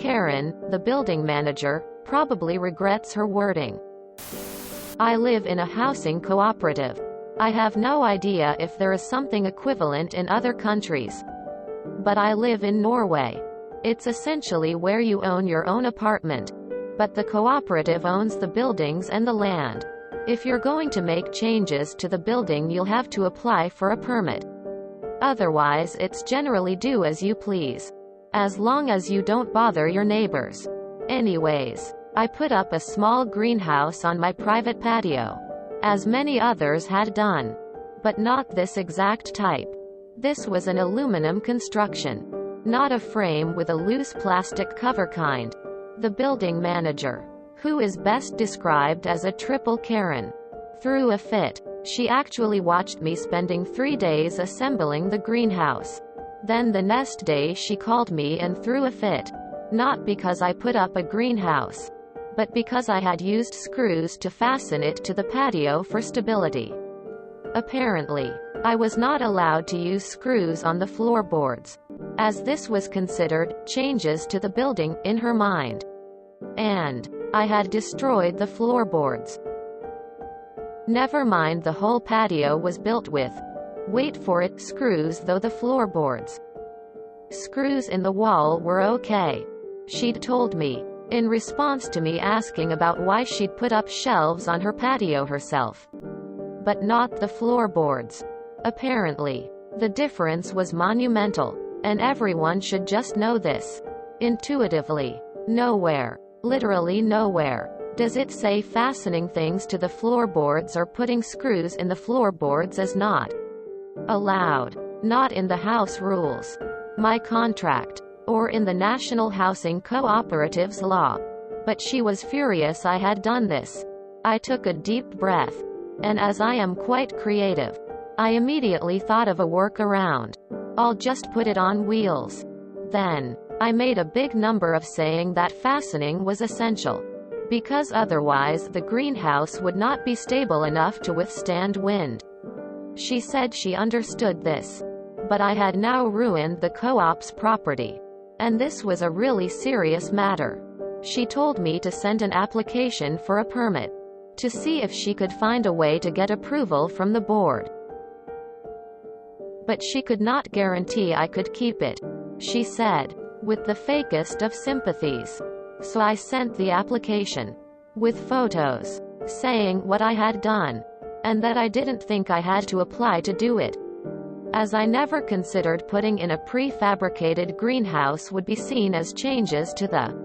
Karen, the building manager, probably regrets her wording. I live in a housing cooperative. I have no idea if there is something equivalent in other countries. But I live in Norway. It's essentially where you own your own apartment. But the cooperative owns the buildings and the land. If you're going to make changes to the building, you'll have to apply for a permit. Otherwise, it's generally do as you please. As long as you don't bother your neighbors. Anyways, I put up a small greenhouse on my private patio, as many others had done. But not this exact type. This was an aluminum construction. Not a frame with a loose plastic cover kind. The building manager, who is best described as a triple Karen, threw a fit. She actually watched me spending 3 days assembling the greenhouse. Then the next day she called me and threw a fit. Not because I put up a greenhouse, but because I had used screws to fasten it to the patio for stability. Apparently, I was not allowed to use screws on the floorboards, as this was considered changes to the building in her mind. And I had destroyed the floorboards. Never mind, the whole patio was built with, wait for it, screws, though the floorboards. Screws in the wall were okay, she'd told me, in response to me asking about why she'd put up shelves on her patio herself. But not the floorboards. Apparently, the difference was monumental, and everyone should just know this. Intuitively, nowhere, literally nowhere, does it say fastening things to the floorboards or putting screws in the floorboards is not allowed. Not in the house rules, my contract, or in the National Housing Cooperatives law. But she was furious I had done this. I took a deep breath, and as I am quite creative, I immediately thought of a workaround. I'll just put it on wheels. Then, I made a big number of saying that fastening was essential, because otherwise the greenhouse would not be stable enough to withstand wind. She said she understood this. But I had now ruined the co-op's property. And this was a really serious matter. She told me to send an application for a permit, to see if she could find a way to get approval from the board. But she could not guarantee I could keep it, she said, with the fakest of sympathies. So I sent the application, with photos, saying what I had done, and that I didn't think I had to apply to do it, as I never considered putting in a prefabricated greenhouse would be seen as changes to the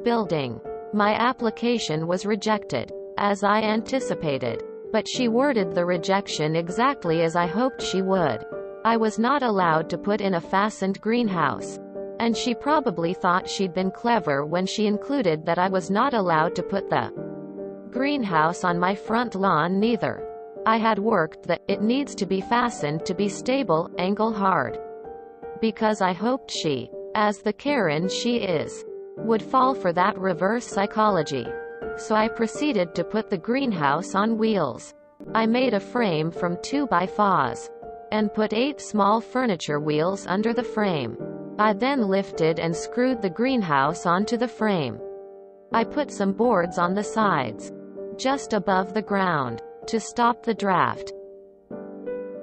building. My application was rejected, as I anticipated, but she worded the rejection exactly as I hoped she would. I was not allowed to put in a fastened greenhouse, and she probably thought she'd been clever when she included that I was not allowed to put the greenhouse on my front lawn neither. I had worked that it needs to be fastened to be stable, angle hard, because I hoped she, as the Karen she is, would fall for that reverse psychology. So I proceeded to put the greenhouse on wheels. I made a frame from 2x4s, and put 8 small furniture wheels under the frame. I then lifted and screwed the greenhouse onto the frame. I put some boards on the sides, just above the ground, to stop the draft.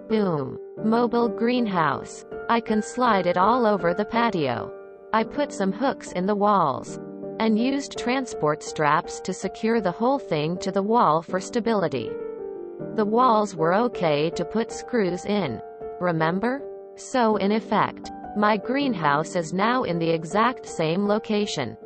Boom. Mobile greenhouse. I can slide it all over the patio. I put some hooks in the walls, and used transport straps to secure the whole thing to the wall for stability. The walls were okay to put screws in, remember? So in effect, my greenhouse is now in the exact same location,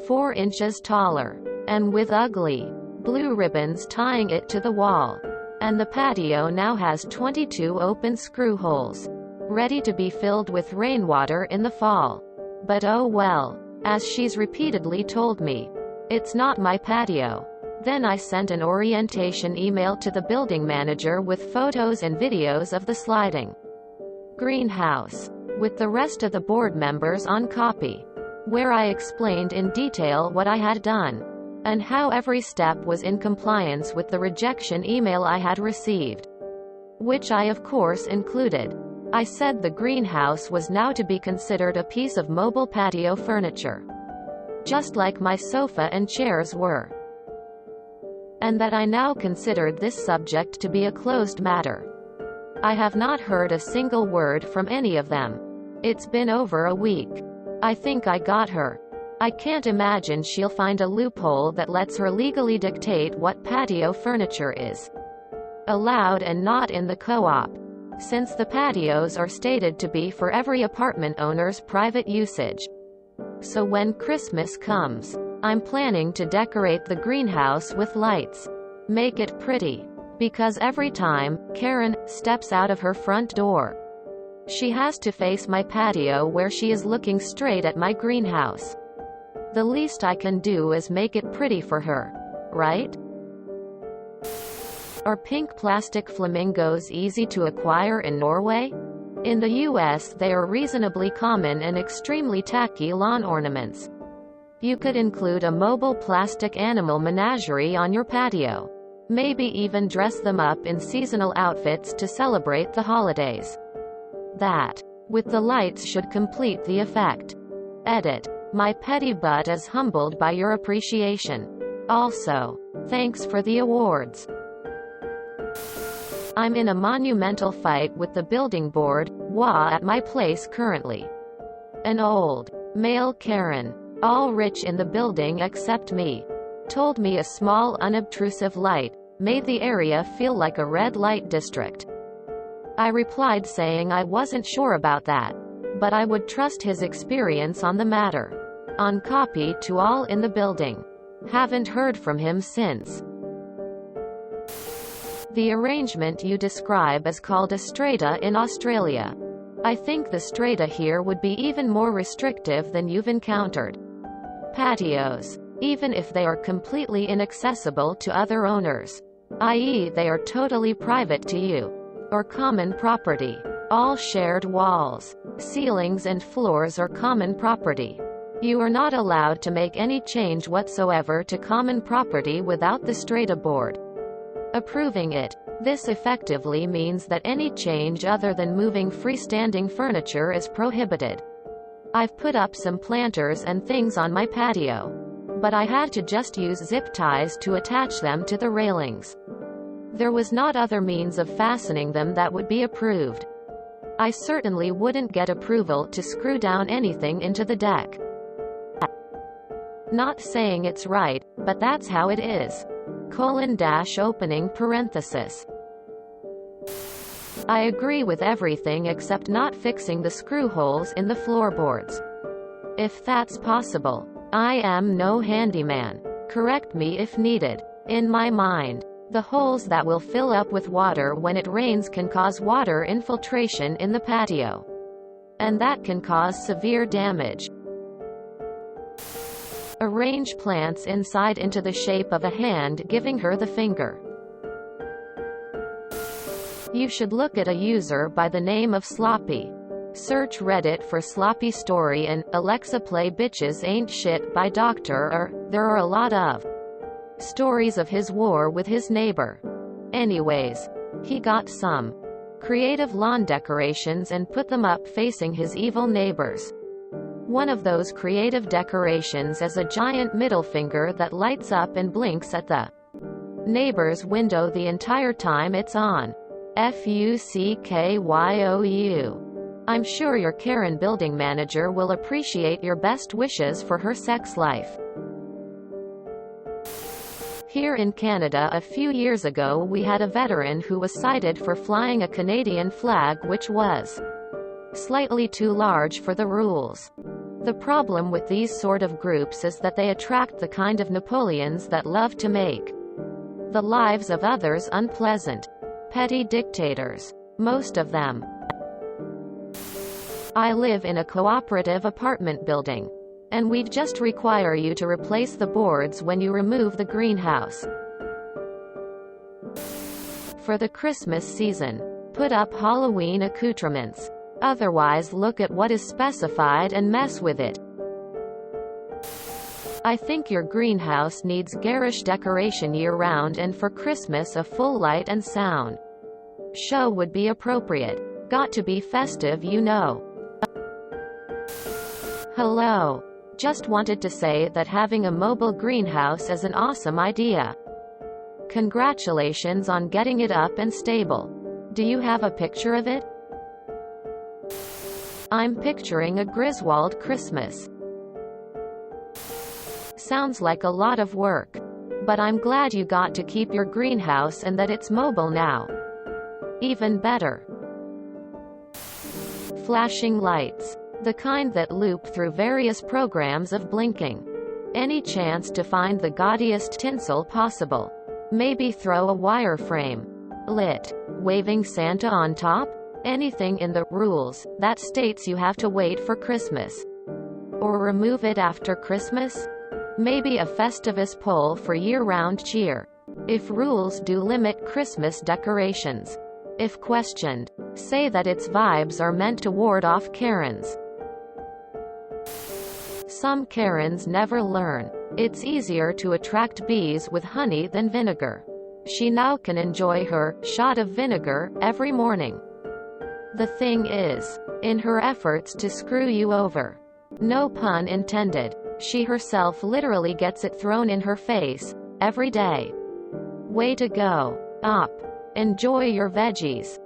4 inches taller, and with ugly blue ribbons tying it to the wall. And the patio now has 22 open screw holes, ready to be filled with rainwater in the fall. But oh well, as she's repeatedly told me, it's not my patio. Then I sent an orientation email to the building manager with photos and videos of the sliding greenhouse, with the rest of the board members on copy, where I explained in detail what I had done, and how every step was in compliance with the rejection email I had received, which I of course included. I said the greenhouse was now to be considered a piece of mobile patio furniture. just like my sofa and chairs were, and that I now considered this subject to be a closed matter. I have not heard a single word from any of them. It's been over a week. I think I got her. I can't imagine she'll find a loophole that lets her legally dictate what patio furniture is allowed and not in the co-op, since the patios are stated to be for every apartment owner's private usage. So when Christmas comes, I'm planning to decorate the greenhouse with lights. Make it pretty. Because every time Karen steps out of her front door, she has to face my patio where she is looking straight at my greenhouse. The least I can do is make it pretty for her, right? Are pink plastic flamingos easy to acquire in Norway? In the US, they are reasonably common and extremely tacky lawn ornaments. You could include a mobile plastic animal menagerie on your patio. Maybe even dress them up in seasonal outfits to celebrate the holidays. That, with the lights, should complete the effect. Edit. My petty butt is humbled by your appreciation. Also, thanks for the awards. I'm in a monumental fight with the building board, at my place currently. An old, male Karen, all rich in the building except me, told me a small unobtrusive light made the area feel like a red light district. I replied saying I wasn't sure about that, but I would trust his experience on the matter. On copy to all in the building. Haven't heard from him since. The arrangement you describe is called a strata in Australia. I think the strata here would be even more restrictive than you've encountered. Patios, even if they are completely inaccessible to other owners, i.e. they are totally private to you, or common property. All shared walls, ceilings and floors are common property. You are not allowed to make any change whatsoever to common property without the strata board approving it. This effectively means that any change other than moving freestanding furniture is prohibited. I've put up some planters and things on my patio, but I had to just use zip ties to attach them to the railings. There was not other means of fastening them that would be approved. I certainly wouldn't get approval to screw down anything into the deck. Not saying it's right, but that's how it is. Opening parenthesis. I agree with everything except not fixing the screw holes in the floorboards. If that's possible. I am no handyman. Correct me if needed. In my mind, the holes that will fill up with water when it rains can cause water infiltration in the patio. And that can cause severe damage. Arrange plants inside into the shape of a hand giving her the finger. You should look at a user by the name of Sloppy. Search Reddit for Sloppy Story and Alexa play Bitches Ain't Shit by Doctor or there are a lot of stories of his war with his neighbor. Anyways, he got some creative lawn decorations and put them up facing his evil neighbors. One of those creative decorations is a giant middle finger that lights up and blinks at the neighbor's window the entire time it's on. FUCKYOU. I'm sure your Karen building manager will appreciate your best wishes for her sex life. Here in Canada a few years ago we had a veteran who was cited for flying a Canadian flag which was slightly too large for the rules. The problem with these sort of groups is that they attract the kind of Napoleons that love to make the lives of others unpleasant. Petty dictators. Most of them. I live in a cooperative apartment building, and we'd just require you to replace the boards when you remove the greenhouse. For the Christmas season, put up Halloween accoutrements. Otherwise look at what is specified and mess with it. I think your greenhouse needs garish decoration year-round and for Christmas a full light and sound show would be appropriate. Got to be festive, you know. Hello. Just wanted to say that having a mobile greenhouse is an awesome idea. Congratulations on getting it up and stable. Do you have a picture of it? I'm picturing a Griswold Christmas. Sounds like a lot of work. But I'm glad you got to keep your greenhouse and that it's mobile now. Even better. Flashing lights. The kind that loop through various programs of blinking. Any chance to find the gaudiest tinsel possible. Maybe throw a wireframe. Lit. Waving Santa on top? Anything in the rules that states you have to wait for Christmas. Or remove it after Christmas? Maybe a Festivus poll for year-round cheer. If rules do limit Christmas decorations. If questioned, say that its vibes are meant to ward off Karens. Some Karens never learn. It's easier to attract bees with honey than vinegar. She now can enjoy her shot of vinegar every morning. The thing is, in her efforts to screw you over, no pun intended, she herself literally gets it thrown in her face every day. Way to go. Up. Enjoy your veggies.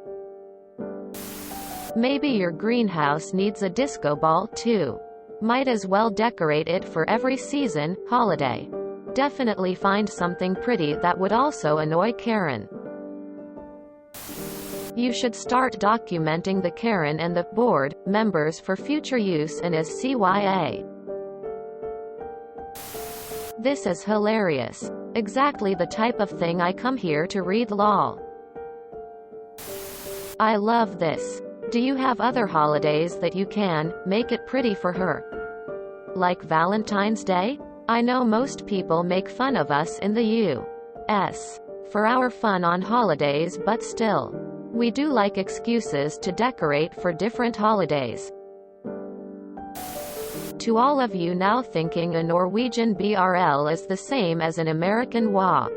Maybe your greenhouse needs a disco ball too. Might as well decorate it for every season, holiday. Definitely find something pretty that would also annoy Karen. You should start documenting the Karen and the board members for future use and as CYA. This is hilarious. Exactly the type of thing I come here to read lol. I love this. Do you have other holidays that you can make it pretty for her? Like Valentine's Day? I know most people make fun of us in the U.S. for our fun on holidays, but still, we do like excuses to decorate for different holidays. To all of you now thinking a Norwegian BRL is the same as an American WA.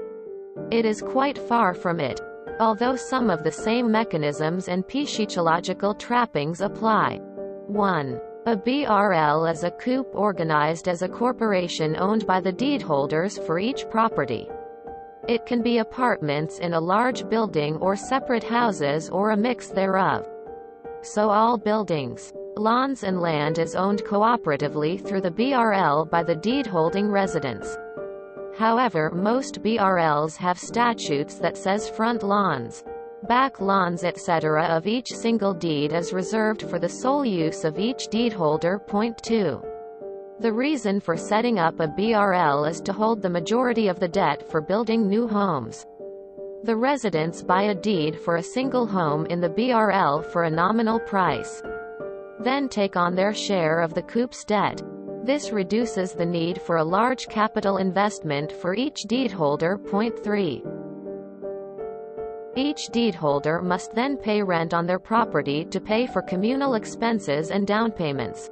It is quite far from it. Although some of the same mechanisms and psychological trappings apply. 1. A BRL is a coup organized as a corporation owned by the deed holders for each property. It can be apartments in a large building or separate houses or a mix thereof. So all buildings, lawns and land is owned cooperatively through the BRL by the deed-holding residents. However, most BRLs have statutes that says front lawns, back lawns etc. of each single deed is reserved for the sole use of each deed holder. Point 2. The reason for setting up a BRL is to hold the majority of the debt for building new homes. The residents buy a deed for a single home in the BRL for a nominal price. Then take on their share of the coup's debt. This reduces the need for a large capital investment for each deed holder. Point 3. Each deed holder must then pay rent on their property to pay for communal expenses and down payments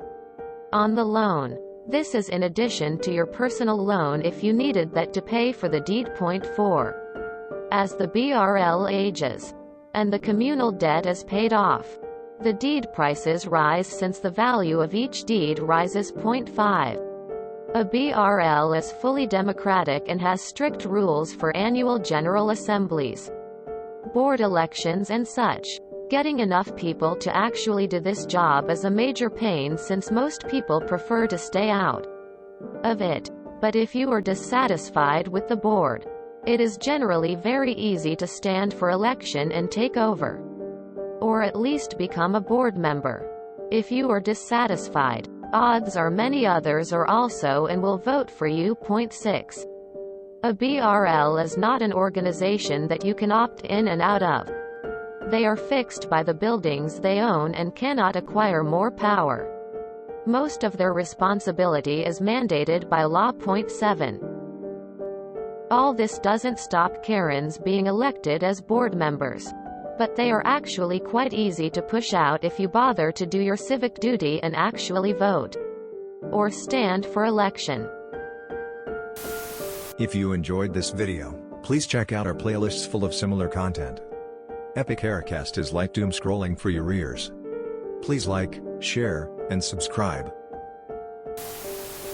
on the loan. This is in addition to your personal loan if you needed that to pay for the deed. Point 4. As the BRL ages and the communal debt is paid off, the deed prices rise since the value of each deed rises. Point 5. A BRL is fully democratic and has strict rules for annual general assemblies, board elections and such. Getting enough people to actually do this job is a major pain since most people prefer to stay out of it. But if you are dissatisfied with the board, it is generally very easy to stand for election and take over. Or at least become a board member. If you are dissatisfied, odds are many others are also and will vote for you. Point 6. A BRL is not an organization that you can opt in and out of. They are fixed by the buildings they own and cannot acquire more power. Most of their responsibility is mandated by law. Point 7. All this doesn't stop Karens being elected as board members. But they are actually quite easy to push out if you bother to do your civic duty and actually vote. Or stand for election. If you enjoyed this video, please check out our playlists full of similar content. Epic Haircast is like doom scrolling for your ears. Please like, share, and subscribe.